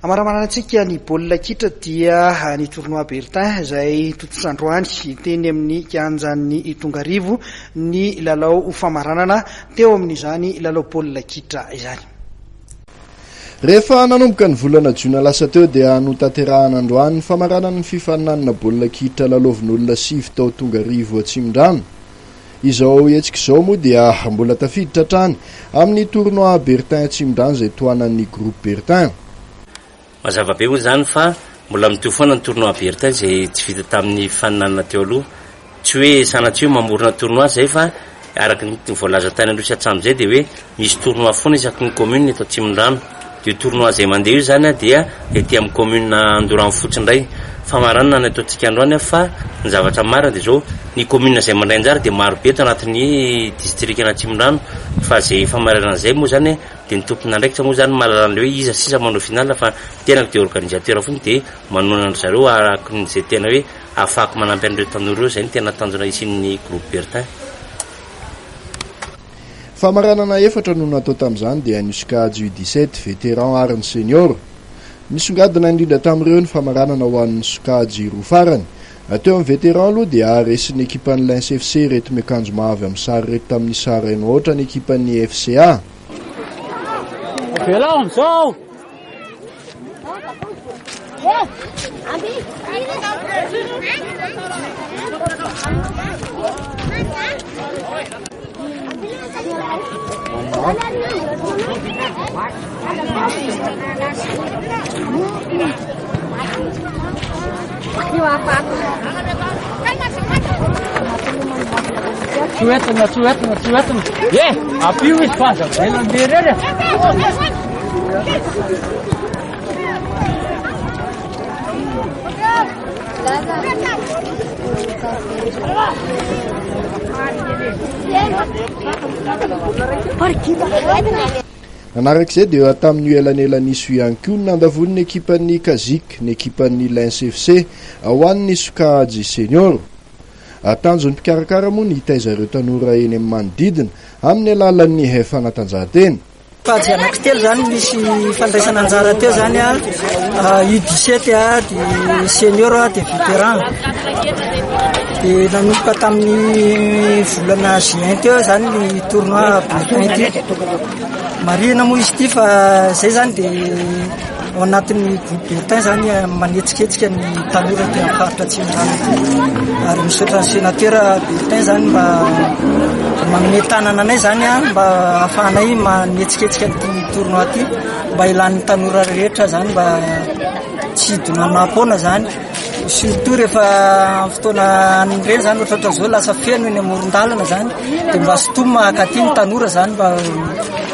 Amaramanantsika ny baolina kitra dia ny tournoi Bertin izay tototr'androany teny amin'ny kianjan'ny Tongarivo ny lalao famaranana teo amin'izany lalao baolina kitra izany. Rehefa nanomboka ny volana Jona lasa teo dia notanterahana androany ny famaranana ny fifaninanana baolina kitra lalaovin'olona 7 tao Tongarivo Atsimindano. Izao etsika izao moa dia mbola tafiditra trany amin'ny tournoi Bertin Atsimindano izay toanan'ny groupe Bertin. Mazava be moa zany fa mbola mitohy foana ny tournoi Bertin izay tsy vita tamin'ny faninanana teo aloha. Tsy hoe sanatria mamorona tournoi zay fa araka ny voalaza tany aloha sy hatramin'izay dia hoe misy tournoi foana isaky ny commune eto Atsimindano. Io tournoi zay mandeha io zany dia ety amin'ny commune Andorano fotsindray. Famaranana ny ataontsika androany fa ny zavatra marina dia zao ny commune zay mandray anjara dia maro be eto anatin'ny district Atsimindano fa zay famaranana zay moa zany dia ny tompona ndraikitra moa zany malalana hoe iza sisa manao finale fa tena dia organisateur foana dia manonana zareo araka n'izay tena hoe afaka manampy an'ireo tanora ireo zay ny tena tanjona isin'ny groupe Bertin. Famaranana efatra no natao tamin'izany dia ny Sokajy U17 vétéran ary ny senior. Nisongadina indrindra tamin'ireo ny famaranana ho an'ny Sokajy roa farany. Ateo amin'ny vétéran aloha dia resin'ny ekipan'ny Lens FC reto miakanjo mavy amin'ny sary reto tamin'ny sary eno ohatra ny ekipan'ny FCA. Suetna. Apiu espaço. Ela direre. Anarak'izay dia tamin'ny elanelan'iso ihany koa nandavon'ny ekipan'ny Kazik, ny ekipan'ny Lens FC ao an'ny Sokajy senior. Atanjon'ny mpikarakara moa ny hita zareo tanora eny amin'ny manodidina amin'ny alalan'ny fanatanjahantena. Fady anankitelo zany misy fandraisana anjara teo zany U17 dia senior dia vétéran. Dia nanomboka tamin'ny volana juin teo zany ny tournoi Bertin ity. Marina moa izy ity fa zay zany dia ao anatin'ny groupe Bertin zany manetsiketsika ny tanora dia faritra Atsimindano ary misaotra ny sénateur Bertin zany mba manome tanana anay zany mba ahafahanay manetsiketsika ny tournoi ity mba ilan'ny tanora rehetra zany mba tsy donana-poana zany. Surtout rehefa fotoana an'ireny zany ohatratra zao lasa feno eny amoron-dalana zany dia mba sotomina akaty ny tanora zany mba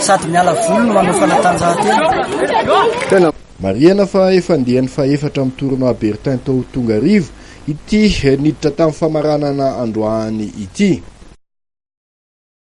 sady miala voly no manao fanatanjahantena. Mariana fa efa andiany fa efatra amin'ny tournoi Bertin tao Tongarivo ity niditra tamin'ny famaranana androany ity.